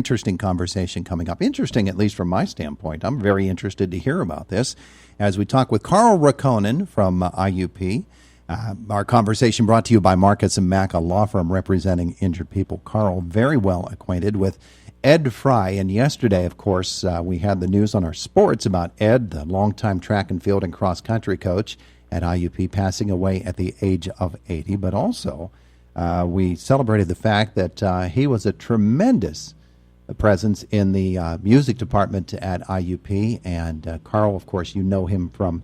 interesting conversation coming up. Interesting, at least from my standpoint. I'm very interested to hear about this as we talk with Carl Rahkonen from IUP. Our conversation brought to you by Marcus and Mack, a law firm representing injured people. Carl, very well acquainted with Ed Fry. And yesterday, of course, we had the news on our sports about Ed, the longtime track and field and cross-country coach at IUP, passing away at the age of 80. But also, we celebrated the fact that he was a tremendous presence in the music department at IUP. And Carl, of course, you know him from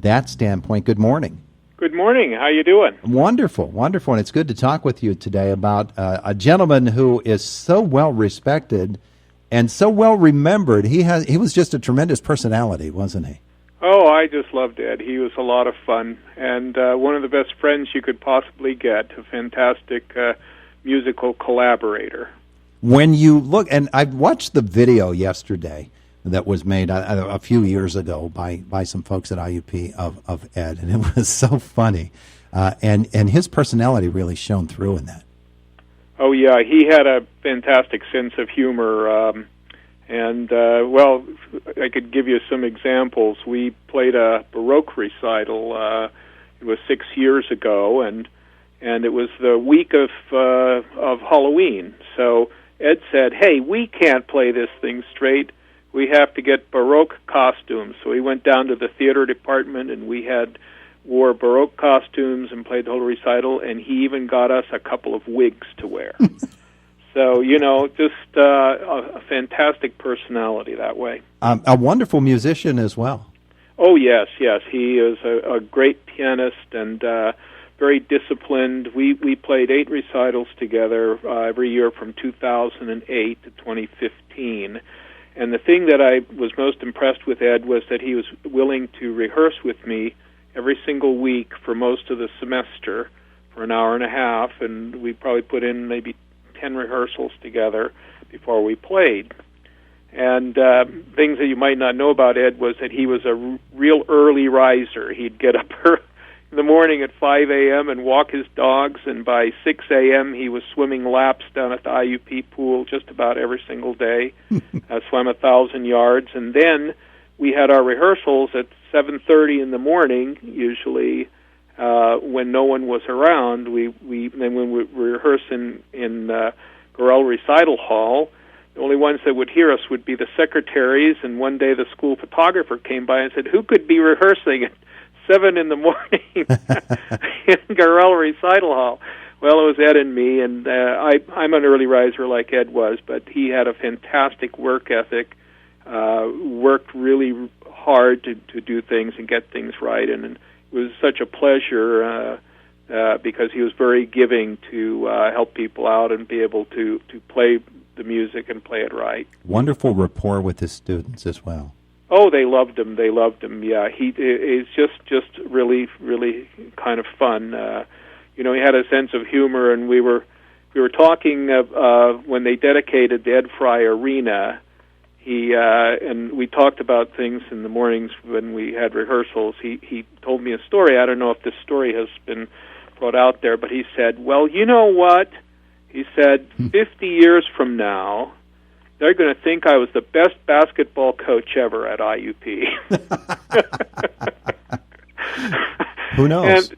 that standpoint. Good morning. Good morning. How you doing? Wonderful, wonderful. And it's good to talk with you today about a gentleman who is so well respected and so well remembered. He was just a tremendous personality, wasn't he? Oh, I just loved Ed. He was a lot of fun and one of the best friends you could possibly get. A fantastic musical collaborator. When you look, and I watched the video yesterday that was made a few years ago by some folks at IUP of Ed, and it was so funny. And his personality really shone through in that. Oh, yeah, he had a fantastic sense of humor. Well, I could give you some examples. We played a Baroque recital. It was 6 years ago, and it was the week of Halloween. So Ed said, "Hey, we can't play this thing straight. We have to get Baroque costumes." So we went down to the theater department, and we wore Baroque costumes and played the whole recital, and he even got us a couple of wigs to wear. So, just a fantastic personality that way. A wonderful musician as well. Oh, yes. He is a great pianist and very disciplined. We played 8 recitals together every year from 2008 to 2015. And the thing that I was most impressed with Ed was that he was willing to rehearse with me every single week for most of the semester for an hour and a half, and we probably put in maybe 10 rehearsals together before we played. And things that you might not know about Ed was that he was a real early riser. He'd get up in the morning at 5 a.m. and walk his dogs, and by 6 a.m. he was swimming laps down at the IUP pool just about every single day. Swam 1,000 yards, and then we had our rehearsals at 7:30 in the morning, usually when no one was around. Then when we rehearse in Gorell Recital Hall, the only ones that would hear us would be the secretaries, and one day the school photographer came by and said, "Who could be rehearsing at 7 in the morning in Gorell Recital Hall?" Well, it was Ed and me, and I'm an early riser like Ed was, but he had a fantastic work ethic, worked really hard to do things and get things right, and it was such a pleasure because he was very giving to help people out and be able to play the music and play it right. Wonderful rapport with his students as well. Oh, they loved him. Yeah, he is just really, really kind of fun. He had a sense of humor, and we were talking when they dedicated the Ed Fry Arena. And we talked about things in the mornings when we had rehearsals. He told me a story. I don't know if this story has been brought out there, but he said, "Well, you know what?" He said, 50 years from now, they're going to think I was the best basketball coach ever at IUP. Who knows?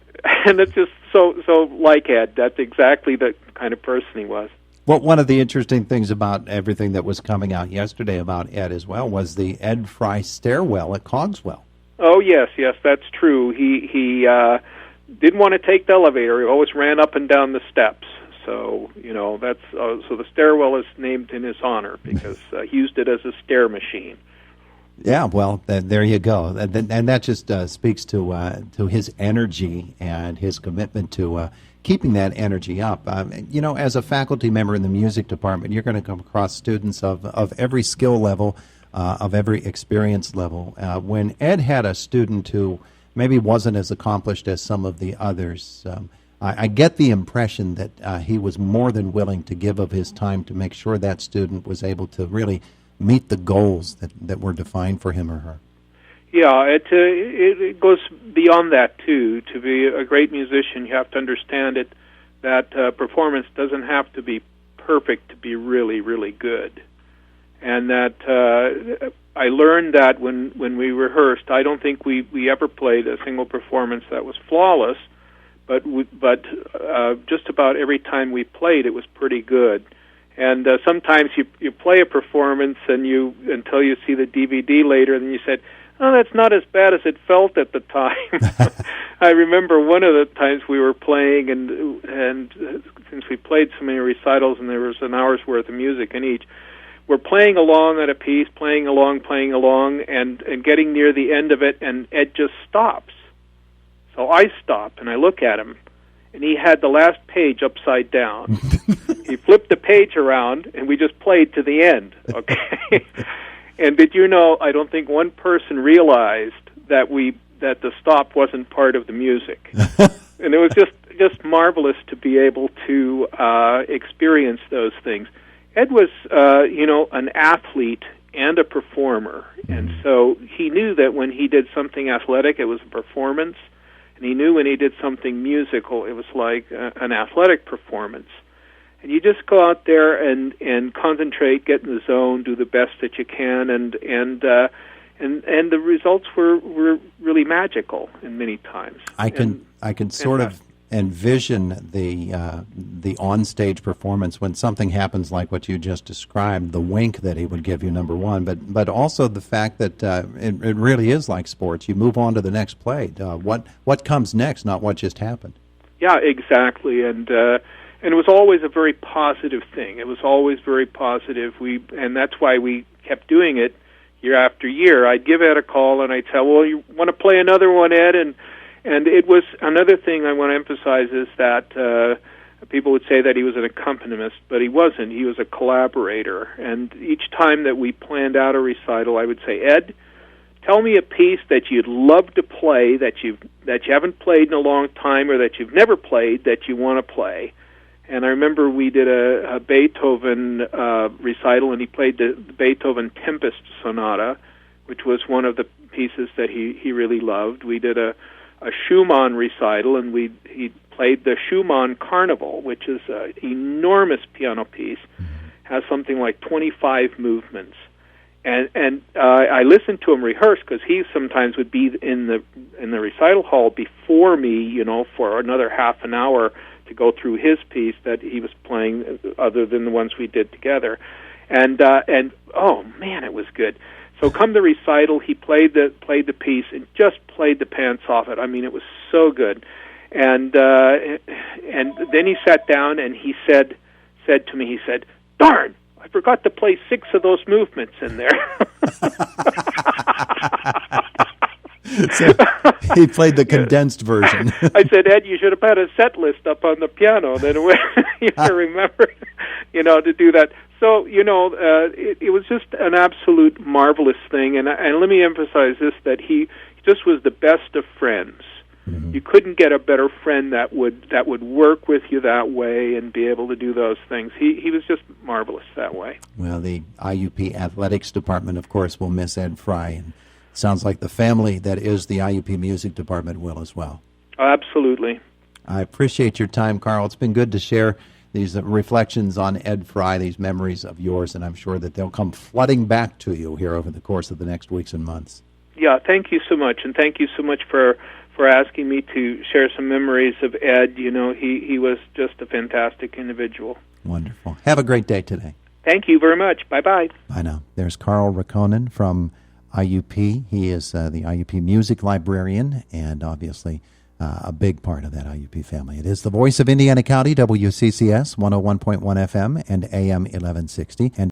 And it's just so like Ed. That's exactly the kind of person he was. Well, one of the interesting things about everything that was coming out yesterday about Ed as well was the Ed Fry stairwell at Cogswell. Oh, yes, that's true. He didn't want to take the elevator. He always ran up and down the steps. So, that's so the stairwell is named in his honor because he used it as a stair machine. Yeah, well, there you go. And that just speaks to his energy and his commitment to keeping that energy up. As a faculty member in the music department, you're going to come across students of every skill level, of every experience level. When Ed had a student who maybe wasn't as accomplished as some of the others, I get the impression that he was more than willing to give of his time to make sure that student was able to really meet the goals that were defined for him or her. Yeah, it goes beyond that, too. To be a great musician, you have to understand that performance doesn't have to be perfect to be really, really good. and that I learned that when we rehearsed. I don't think we ever played a single performance that was flawless, but just about every time we played, it was pretty good. And sometimes you play a performance until you see the DVD later, and you said, "Oh, that's not as bad as it felt at the time." I remember one of the times we were playing, and since we played so many recitals and there was an hour's worth of music in each, we're playing along at a piece, playing along, and getting near the end of it, and Ed just stops. So I stop, and I look at him, and he had the last page upside down. He flipped the page around, and we just played to the end, okay? And did you know, I don't think one person realized that the stop wasn't part of the music. And it was just marvelous to be able to experience those things. Ed was, an athlete and a performer, and so he knew that when he did something athletic, it was a performance, and he knew when he did something musical, it was like an athletic performance. And you just go out there and concentrate, get in the zone, do the best that you can, and the results were really magical in many times. I can sort of envision the onstage performance when something happens like what you just described, the wink that he would give you, number one, but also the fact that it really is like sports. You move on to the next play. What comes next, not what just happened. Yeah, exactly, and it was always a very positive thing. It was always very positive. And that's why we kept doing it year after year. I'd give Ed a call, and I'd say, "Well, you want to play another one, Ed?" And it was another thing I want to emphasize is that people would say that he was an accompanist, but he wasn't. He was a collaborator. And each time that we planned out a recital, I would say, "Ed, tell me a piece that you'd love to play that you haven't played in a long time, or that you've never played that you want to play." And I remember we did a Beethoven recital, and he played the Beethoven Tempest Sonata, which was one of the pieces that he really loved. We did a Schumann recital, and he played the Schumann Carnival, which is an enormous piano piece, has something like 25 movements. And I listened to him rehearse, because he sometimes would be in the recital hall before me, for another half an hour to go through his piece that he was playing, other than the ones we did together, and oh man, it was good. So come the recital, he played the piece and just played the pants off it. I mean, it was so good, and then he sat down and he said to me, he said, "Darn, I forgot to play 6 of those movements in there." So he played the condensed version. I said, "Ed, you should have had a set list up on the piano. Then you remember, to do that." So, it was just an absolute marvelous thing. And let me emphasize this, that he just was the best of friends. Mm-hmm. You couldn't get a better friend that would work with you that way and be able to do those things. He was just marvelous that way. Well, the IUP Athletics Department, of course, will miss Ed Fry, and sounds like the family that is the IUP Music Department will as well. Absolutely. I appreciate your time, Carl. It's been good to share these reflections on Ed Fry, these memories of yours, and I'm sure that they'll come flooding back to you here over the course of the next weeks and months. Yeah, thank you so much, and thank you so much for asking me to share some memories of Ed. He was just a fantastic individual. Wonderful. Have a great day today. Thank you very much. Bye-bye. Bye now. There's Carl Rahkonen from IUP. He is the IUP music librarian, and obviously a big part of that IUP family. It is the voice of Indiana County, WCCS 101.1 FM and AM 1160. And